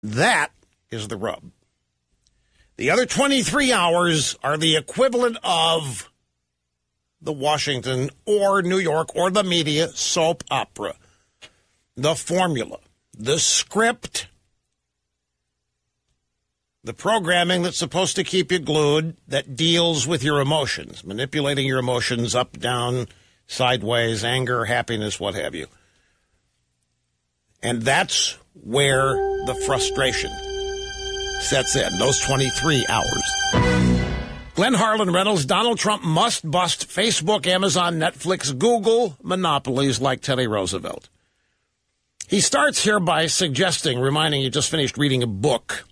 That is the rub. The other 23 hours are the equivalent of the Washington or New York or the media soap opera. The formula, the script, the programming that's supposed to keep you glued that deals with your emotions, manipulating your emotions up, down, sideways, anger, happiness, what have you. And that's where the frustration sets in, those 23 hours. Glenn Harlan Reynolds, Donald Trump must bust Facebook, Amazon, Netflix, Google monopolies like Teddy Roosevelt. He starts here by reminding you just finished reading a book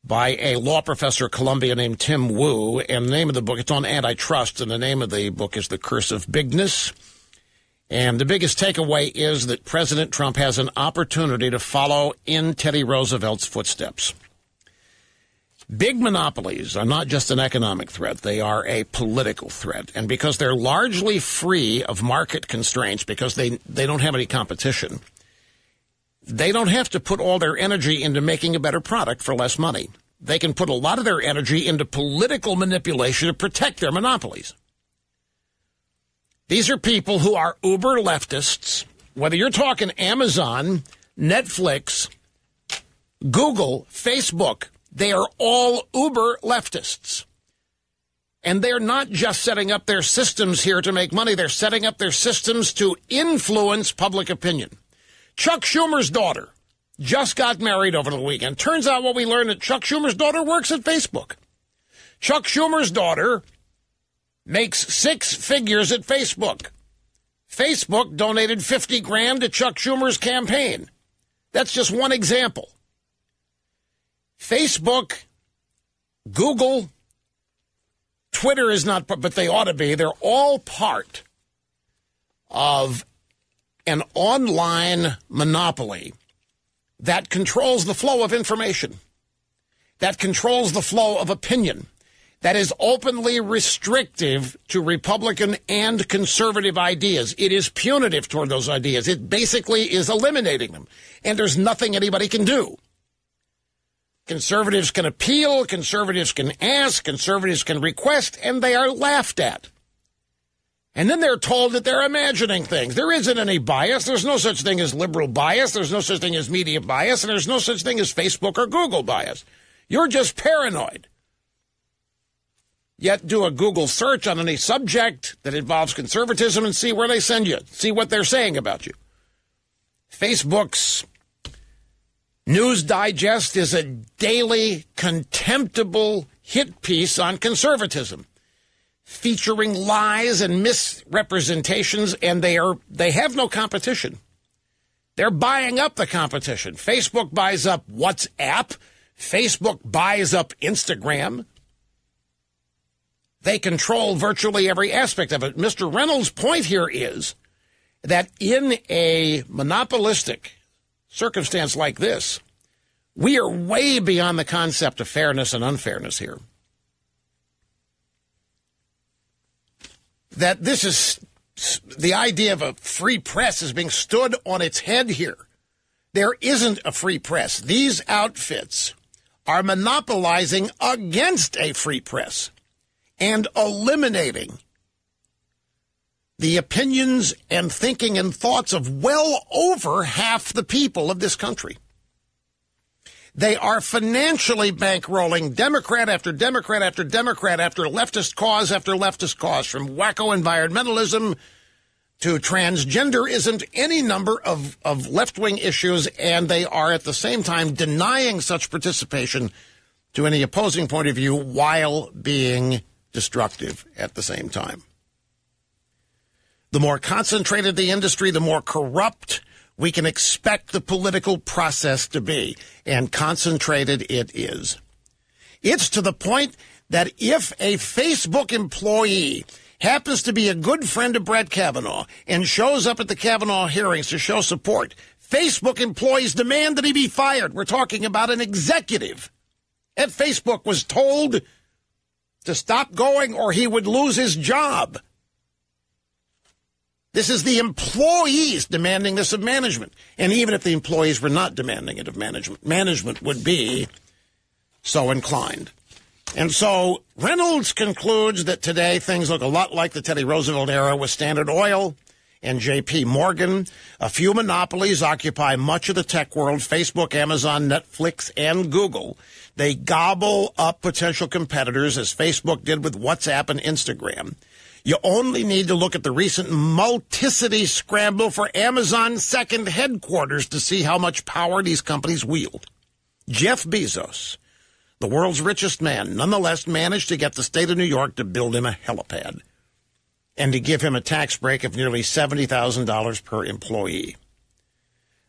by a law professor at Columbia named Tim Wu, and the name of the book, it's on antitrust, and the name of the book is The Curse of Bigness. And the biggest takeaway is that President Trump has an opportunity to follow in Teddy Roosevelt's footsteps. Big monopolies are not just an economic threat, they are a political threat. And because they're largely free of market constraints, because they don't have any competition, they don't have to put all their energy into making a better product for less money. They can put a lot of their energy into political manipulation to protect their monopolies. These are people who are uber leftists, whether you're talking Amazon, Netflix, Google, Facebook, they are all uber leftists. And they're not just setting up their systems here to make money. They're setting up their systems to influence public opinion. Chuck Schumer's daughter just got married over the weekend. Turns out what we learned that Chuck Schumer's daughter works at Facebook. Chuck Schumer's daughter makes 6 figures at Facebook. Facebook donated $50,000 to Chuck Schumer's campaign. That's just one example. Facebook, Google, Twitter is not, but they ought to be. They're all part of an online monopoly that controls the flow of information, that controls the flow of opinion, that is openly restrictive to Republican and conservative ideas. It is punitive toward those ideas. It basically is eliminating them. And there's nothing anybody can do. Conservatives can appeal, conservatives can ask, conservatives can request, and they are laughed at. And then they're told that they're imagining things. There isn't any bias. There's no such thing as liberal bias. There's no such thing as media bias. And there's no such thing as Facebook or Google bias. You're just paranoid. Yet do a Google search on any subject that involves conservatism and see where they send you. See what they're saying about you. Facebook's News Digest is a daily, contemptible hit piece on conservatism, featuring lies and misrepresentations, and they have no competition. They're buying up the competition. Facebook buys up WhatsApp. Facebook buys up Instagram. They control virtually every aspect of it. Mr. Reynolds' point here is that in a monopolistic circumstance like this, we are way beyond the concept of fairness and unfairness here. That this is the idea of a free press is being stood on its head here. There isn't a free press. These outfits are monopolizing against a free press and eliminating the opinions and thinking and thoughts of well over half the people of this country. They are financially bankrolling Democrat after Democrat after Democrat after leftist cause after leftist cause, from wacko environmentalism to transgenderism to any number of left-wing issues, and they are at the same time denying such participation to any opposing point of view while being destructive at the same time. The more concentrated the industry, the more corrupt we can expect the political process to be, and concentrated it is. It's to the point that if a Facebook employee happens to be a good friend of Brett Kavanaugh and shows up at the Kavanaugh hearings to show support, Facebook employees demand that he be fired. We're talking about an executive at Facebook was told to stop going or he would lose his job. This is the employees demanding this of management. And even if the employees were not demanding it of management, management would be so inclined. And so Reynolds concludes that today things look a lot like the Teddy Roosevelt era with Standard Oil and J.P. Morgan. A few monopolies occupy much of the tech world: Facebook, Amazon, Netflix, and Google. They gobble up potential competitors, as Facebook did with WhatsApp and Instagram. You only need to look at the recent multicity scramble for Amazon's second headquarters to see how much power these companies wield. Jeff Bezos, the world's richest man, nonetheless managed to get the state of New York to build him a helipad and to give him a tax break of nearly $70,000 per employee.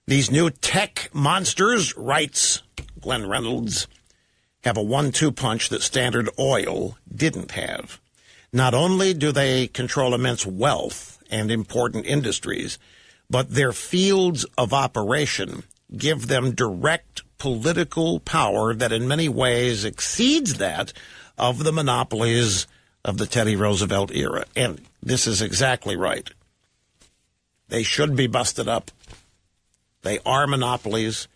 These new tech monsters, writes Glenn Reynolds, have a 1-2 punch that Standard Oil didn't have. Not only do they control immense wealth and important industries, but their fields of operation give them direct political power that in many ways exceeds that of the monopolies of the Teddy Roosevelt era. And this is exactly right. They should be busted up. They are monopolies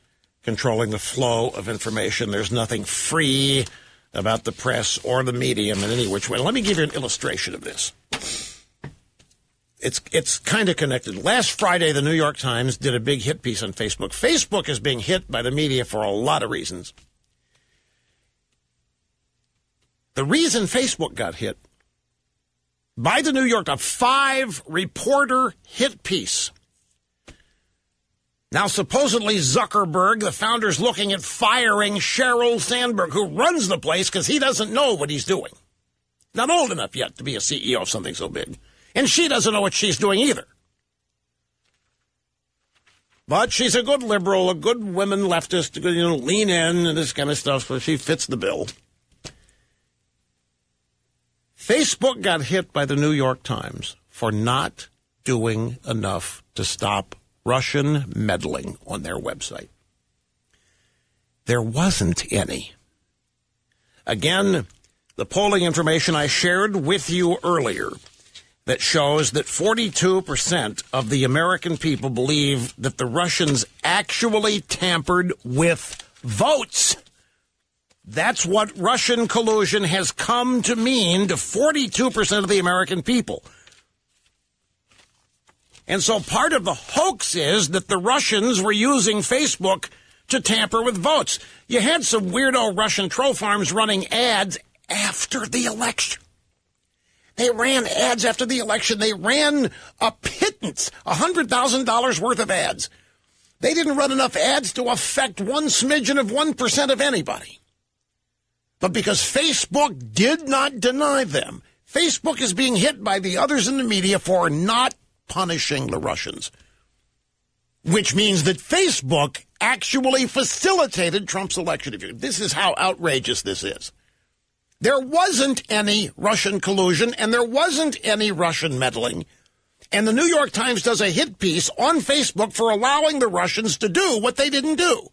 controlling the flow of information. There's nothing free about the press or the medium in any which way. Let me give you an illustration of this. It's kind of connected. Last Friday, the New York Times did a big hit piece on Facebook. Facebook is being hit by the media for a lot of reasons. The reason Facebook got hit by the New York, a 5-reporter hit piece. Now, supposedly Zuckerberg, the founder's looking at firing Sheryl Sandberg, who runs the place because he doesn't know what he's doing. Not old enough yet to be a CEO of something so big. And she doesn't know what she's doing either. But she's a good liberal, a good women leftist, lean in and this kind of stuff, so she fits the bill. Facebook got hit by the New York Times for not doing enough to stop Russian meddling on their website. There wasn't any. Again, the polling information I shared with you earlier that shows that 42% of the American people believe that the Russians actually tampered with votes. That's what Russian collusion has come to mean to 42% of the American people. And so part of the hoax is that the Russians were using Facebook to tamper with votes. You had some weirdo Russian troll farms running ads after the election. They ran ads after the election. They ran a pittance, $100,000 worth of ads. They didn't run enough ads to affect one smidgen of 1% of anybody. But because Facebook did not deny them, Facebook is being hit by the others in the media for not punishing the Russians, which means that Facebook actually facilitated Trump's election. This is how outrageous this is. There wasn't any Russian collusion, and there wasn't any Russian meddling. And the New York Times does a hit piece on Facebook for allowing the Russians to do what they didn't do.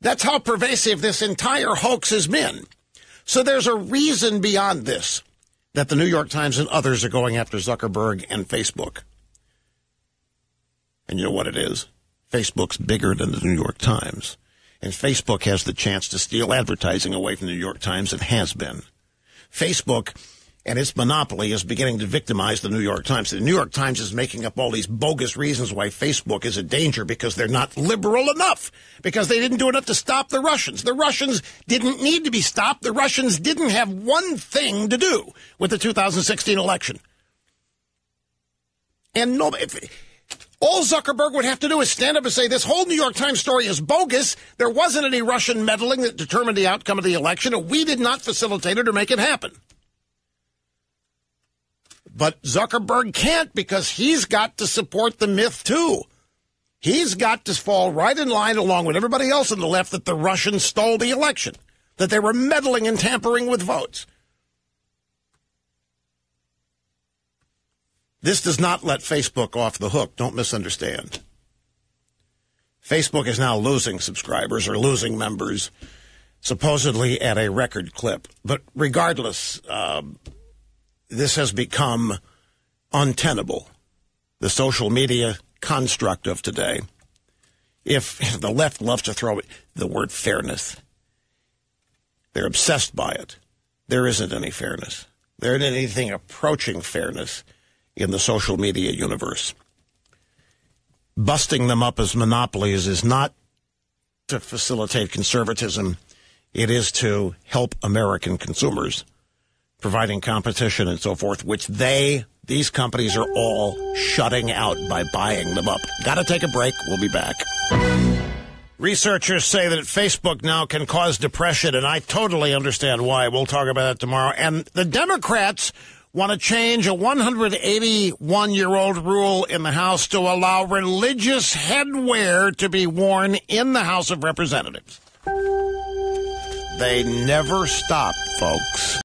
That's how pervasive this entire hoax has been. So there's a reason beyond this that the New York Times and others are going after Zuckerberg and Facebook. And you know what it is? Facebook's bigger than the New York Times. And Facebook has the chance to steal advertising away from the New York Times. It has been. Facebook and its monopoly is beginning to victimize the New York Times. The New York Times is making up all these bogus reasons why Facebook is a danger because they're not liberal enough, because they didn't do enough to stop the Russians. The Russians didn't need to be stopped. The Russians didn't have one thing to do with the 2016 election. And nobody... All Zuckerberg would have to do is stand up and say, this whole New York Times story is bogus. There wasn't any Russian meddling that determined the outcome of the election, and we did not facilitate it or make it happen. But Zuckerberg can't because he's got to support the myth, too. He's got to fall right in line along with everybody else on the left that the Russians stole the election, that they were meddling and tampering with votes. This does not let Facebook off the hook. Don't misunderstand. Facebook is now losing subscribers or losing members, supposedly at a record clip. But regardless, this has become untenable, the social media construct of today. If the left loves to throw the word fairness, they're obsessed by it. There isn't any fairness. There isn't anything approaching fairness in the social media universe. Busting them up as monopolies is not to facilitate conservatism. It is to help American consumers, providing competition and so forth, which these companies are all shutting out by buying them up. Got to take a break. We'll be back. Researchers say that Facebook now can cause depression, and I totally understand why. We'll talk about that tomorrow. And the Democrats want to change a 181-year-old rule in the House to allow religious headwear to be worn in the House of Representatives. They never stop, folks.